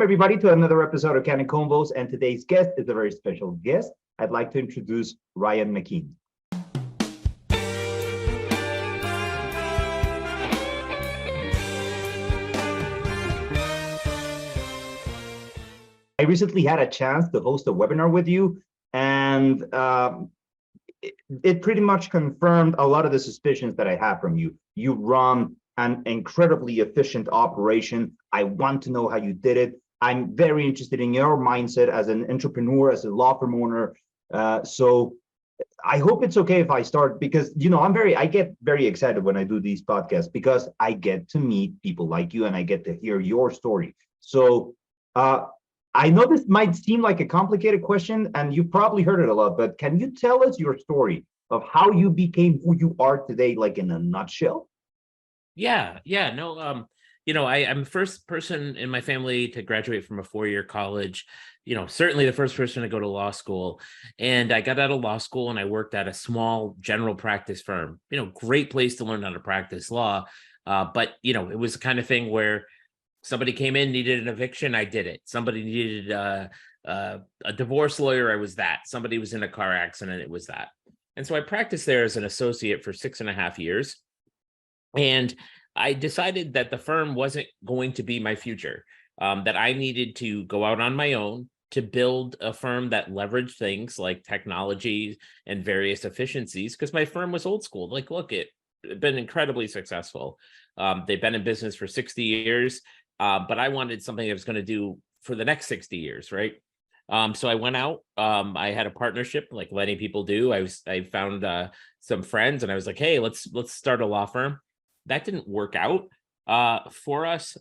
Welcome, everybody, to another episode of Candid Convos. And today's guest is a very special guest. I'd like to introduce Ryan Mckeen. I recently had a chance to host a webinar with you, and it pretty much confirmed a lot of the suspicions that I have from you. You run an incredibly efficient operation. I want to know how you did it. I'm very interested in your mindset as an entrepreneur, as a law firm owner. So I hope it's okay if I start, because I get very excited when I do these podcasts because I get to meet people like you and I get to hear your story. So I know this might seem like a complicated question and you've probably heard it a lot, but can you tell us your story of how you became who you are today, like in a nutshell? Yeah. No, I'm the first person in my family to graduate from a four-year college, certainly the first person to go to law school. And I got out of law school and I worked at a small general practice firm, great place to learn how to practice law. But it was the kind of thing where somebody came in, needed an eviction, I did it. Somebody needed a divorce lawyer, I was that. Somebody was in a car accident, it was that. And so I practiced there as an associate for 6.5 years. And I decided that the firm wasn't going to be my future, that I needed to go out on my own to build a firm that leveraged things like technology and various efficiencies, because my firm was old school. Like, look, it had been incredibly successful. They've been in business for 60 years, but I wanted something that was going to do for the next 60 years, right? So I went out, I had a partnership like many people do. I found some friends and I was like, hey, let's start a law firm. That didn't work out for us.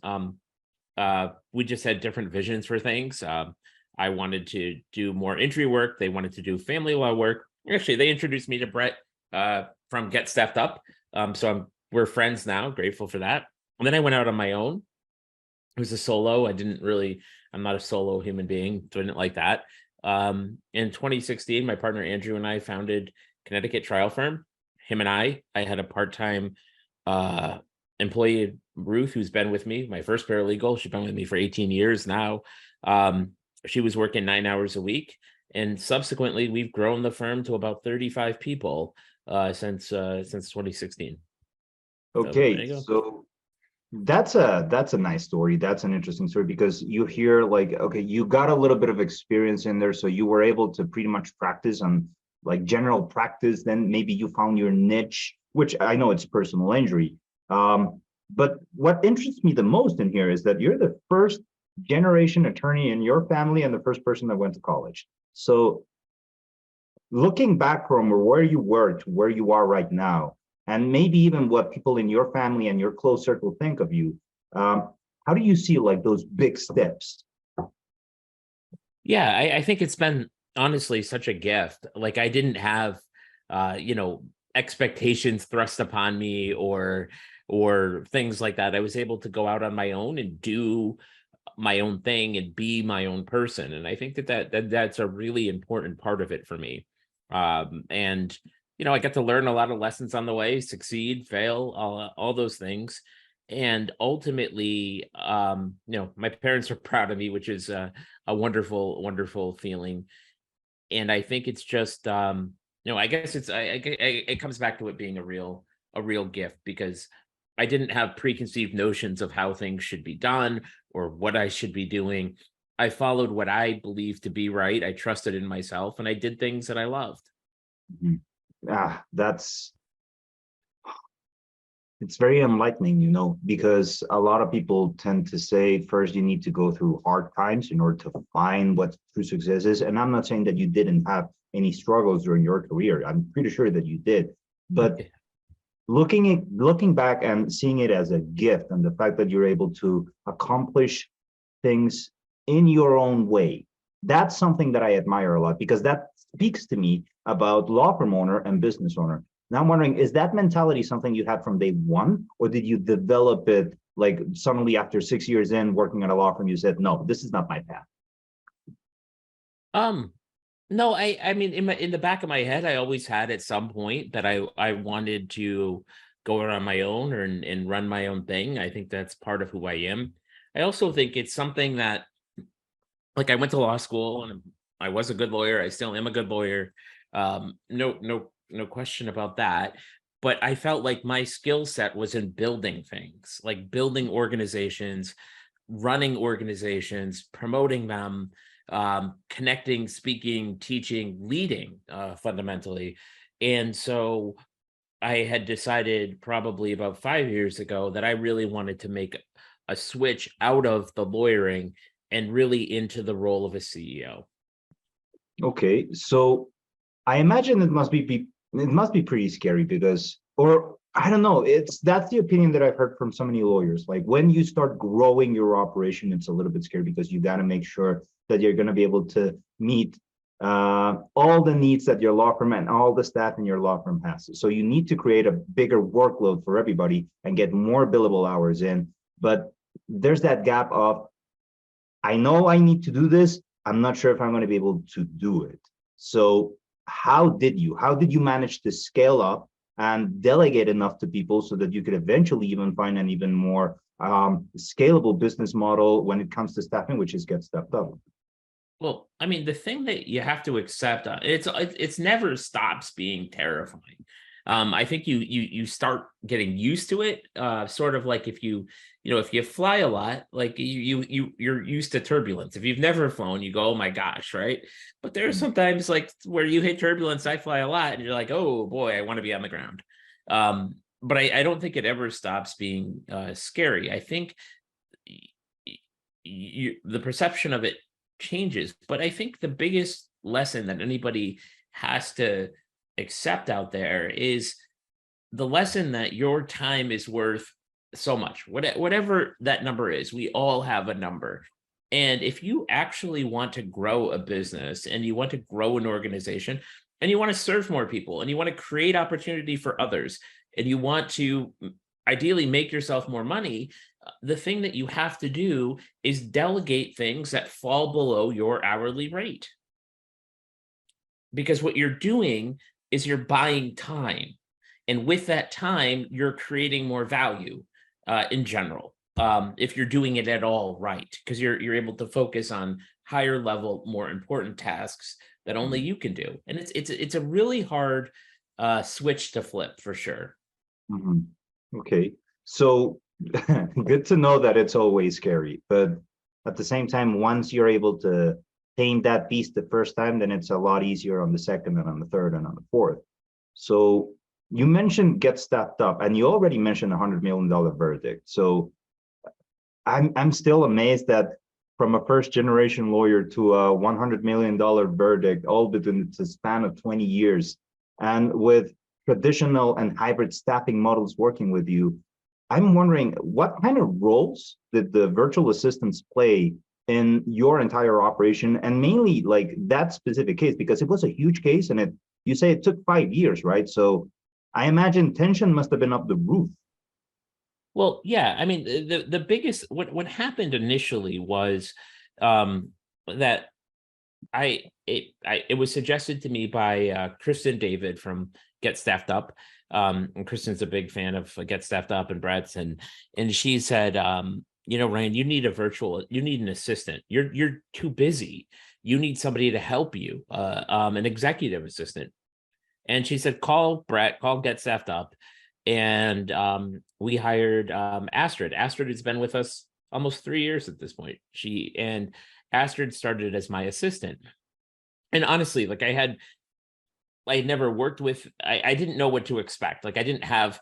We just had different visions for things. I wanted to do more entry work. They wanted to do family law work. Actually, they introduced me to Brett from Get Stepped Up. We're friends now, grateful for that. And then I went out on my own. It was a solo. I'm not a solo human being. Didn't like that. In 2016, my partner Andrew and I founded Connecticut Trial Firm. Him and I had a part-time employee, Ruth, who's been with me, my first paralegal. She's been with me for 18 years now. She was working 9 hours a week. And subsequently, we've grown the firm to about 35 people since 2016. Okay, so that's a nice story. That's an interesting story because you hear like, okay, you got a little bit of experience in there, so you were able to pretty much practice on like general practice. Then maybe you found your niche, which I know it's personal injury. But what interests me the most in here is that you're the first generation attorney in your family and the first person that went to college. So looking back from where you were to where you are right now, and maybe even what people in your family and your close circle think of you, how do you see like those big steps? Yeah, I think it's been honestly such a gift. Like I didn't have, expectations thrust upon me or things like that. I was able to go out on my own and do my own thing and be my own person. And I think that's a really important part of it for me. And I got to learn a lot of lessons on the way, succeed, fail, all those things. And ultimately, my parents are proud of me, which is a wonderful, wonderful feeling. And I think it's just, I guess it comes back to it being a real gift, because I didn't have preconceived notions of how things should be done or what I should be doing. I followed what I believed to be right. I trusted in myself and I did things that I loved. Mm-hmm. It's very enlightening, because a lot of people tend to say first you need to go through hard times in order to find what true success is. And I'm not saying that you didn't have any struggles during your career. I'm pretty sure that you did. But looking back and seeing it as a gift and the fact that you're able to accomplish things in your own way, that's something that I admire a lot, because that speaks to me about law firm owner and business owner. Now I'm wondering, is that mentality something you had from day one, or did you develop it like suddenly after 6 years in working at a law firm, you said, no, this is not my path? No, I mean, in the back of my head, I always had at some point that I wanted to go out on my own and run my own thing. I think that's part of who I am. I also think it's something that like I went to law school and I was a good lawyer. I still am a good lawyer. No question about that. But I felt like my skill set was in building things, like building organizations, running organizations, promoting them, connecting, speaking, teaching, leading, fundamentally. And so I had decided probably about 5 years ago that I really wanted to make a switch out of the lawyering and really into the role of a CEO. Okay, so I imagine it must be pretty scary because, or I don't know, that's the opinion that I've heard from so many lawyers. Like when you start growing your operation, it's a little bit scary because you got to make sure that you're going to be able to meet all the needs that your law firm and all the staff in your law firm has. So you need to create a bigger workload for everybody and get more billable hours in. But there's that gap of, I know I need to do this. I'm not sure if I'm going to be able to do it. So how did you manage to scale up and delegate enough to people so that you could eventually even find an even more scalable business model when it comes to staffing, which is get stepped up? Well, I mean, the thing that you have to accept, it's never stops being terrifying. I think you start getting used to it. Sort of like if you fly a lot, like you're used to turbulence. If you've never flown, you go, oh my gosh, right? But there are sometimes like where you hit turbulence. I fly a lot, and you're like, oh boy, I want to be on the ground. But I don't think it ever stops being scary. I think the perception of it changes. But I think the biggest lesson that anybody has to accept out there is the lesson that your time is worth so much, whatever that number is. We all have a number. And if you actually want to grow a business and you want to grow an organization and you want to serve more people and you want to create opportunity for others and you want to ideally make yourself more money, the thing that you have to do is delegate things that fall below your hourly rate. Because what you're doing is you're buying time. And with that time, you're creating more value in general. If you're doing it at all right, because you're able to focus on higher level, more important tasks that only you can do. And it's a really hard switch to flip for sure. Mhm. Okay, so good to know that it's always scary, but at the same time, once you're able to paint that piece the first time, then it's a lot easier on the second and on the third and on the fourth. So you mentioned get staffed up, and you already mentioned $100 million verdict. So I'm still amazed that from a first generation lawyer to a $100 million verdict, all within the span of 20 years, and with traditional and hybrid staffing models working with you, I'm wondering what kind of roles did the virtual assistants play in your entire operation, and mainly like that specific case, because it was a huge case and you say it took 5 years, right? So I imagine tension must have been up the roof. Well, yeah, I mean, the biggest what happened initially was that it was suggested to me by Kristen David from Get Staffed Up. And Kristen's a big fan of Get Staffed Up and Brett's, and she said, Ryan, you need an assistant. You're too busy. You need somebody to help you, an executive assistant. And she said, call Brett, call Get Staffed Up. And we hired Astrid. Astrid has been with us almost 3 years at this point. Astrid started as my assistant. And honestly, like I had never worked with, I didn't know what to expect. Like I didn't have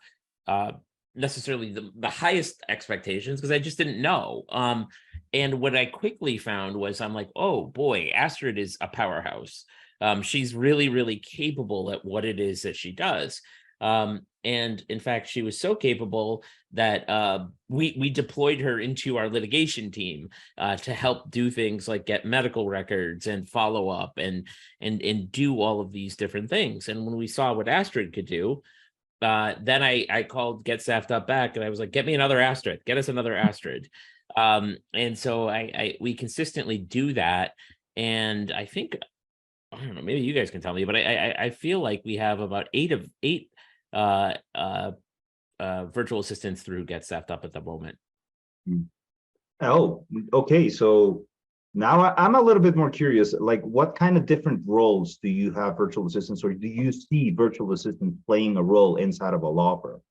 necessarily the highest expectations because I just didn't know. And what I quickly found was I'm like, oh boy, Astrid is a powerhouse. She's really, really capable at what it is that she does. And in fact, she was so capable that we deployed her into our litigation team to help do things like get medical records and follow up and do all of these different things. And when we saw what Astrid could do, then I called Get Staffed Up back and I was like, get me another Astrid, get us another Astrid. And so we consistently do that. And I think, I don't know, maybe you guys can tell me, but I feel like we have about eight virtual assistants through Get Staffed Up at the moment. Oh, okay. So Now I'm a little bit more curious, like what kind of different roles do you have virtual assistants, or do you see virtual assistants playing a role inside of a law firm?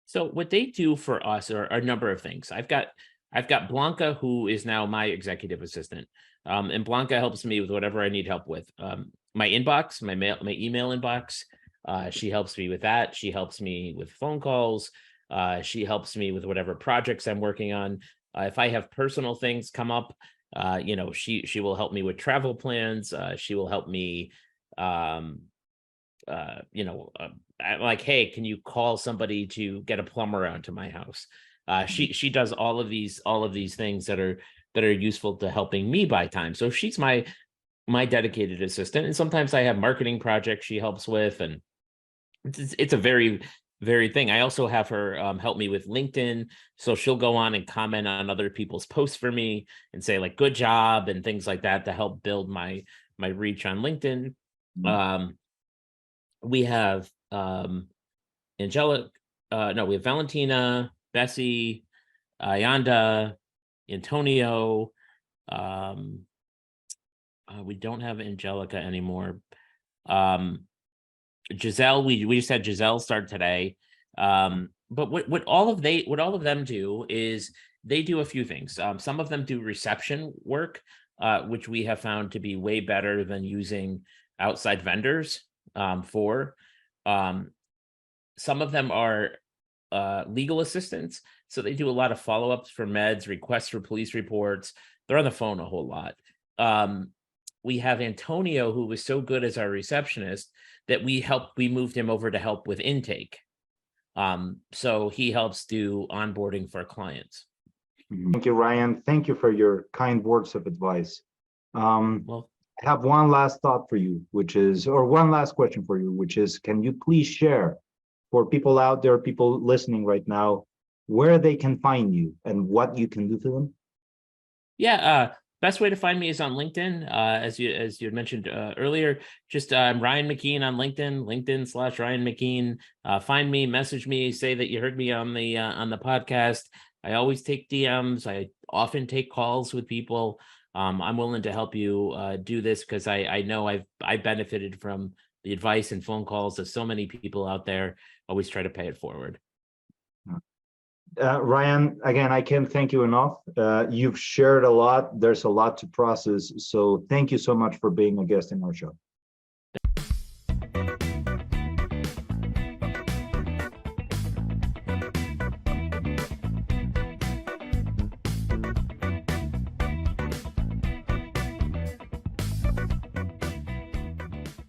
So what they do for us are a number of things. I've got Blanca, who is now my executive assistant, and Blanca helps me with whatever I need help with. My inbox, my email inbox. She helps me with that. She helps me with phone calls. She helps me with whatever projects I'm working on. If I have personal things come up, she will help me with travel plans. She will help me. Um, I'm like, hey, can you call somebody to get a plumber around to my house? She does all of these things that are useful to helping me buy time. So she's my dedicated assistant, and sometimes I have marketing projects she helps with, and it's a very very thing. I also have her help me with LinkedIn, so she'll go on and comment on other people's posts for me and say like good job and things like that to help build my reach on LinkedIn. Mhm. Um, we have Angelic, no, we have Valentina, Bessie, Ayanda, Antonio. Um, we don't have Angelica anymore. Um, Giselle, we just had Giselle start today. But what all of them do is they do a few things. Some of them do reception work, which we have found to be way better than using outside vendors for. Um, some of them are legal assistants, so they do a lot of follow-ups for meds, requests for police reports. They're on the phone a whole lot. Um, we have Antonio, who was so good as our receptionist that we moved him over to help with intake. So he helps do onboarding for clients. Thank you, Ryan. Thank you for your kind words of advice. Well, I have one last thought for you, or one last question for you, which is, can you please share for people out there, people listening right now, where they can find you and what you can do for them? yeah, best way to find me is on LinkedIn. As you had mentioned earlier, just Ryan Mckeen on LinkedIn/Ryan Mckeen. Find me, message me, say that you heard me on the podcast. I always take DMs. I often take calls with people. I'm willing to help you do this because I know I benefited from the advice and phone calls of so many people out there. Always try to pay it forward. Ryan, again, I can't thank you enough. You've shared a lot. There's a lot to process. So thank you so much for being a guest in our show.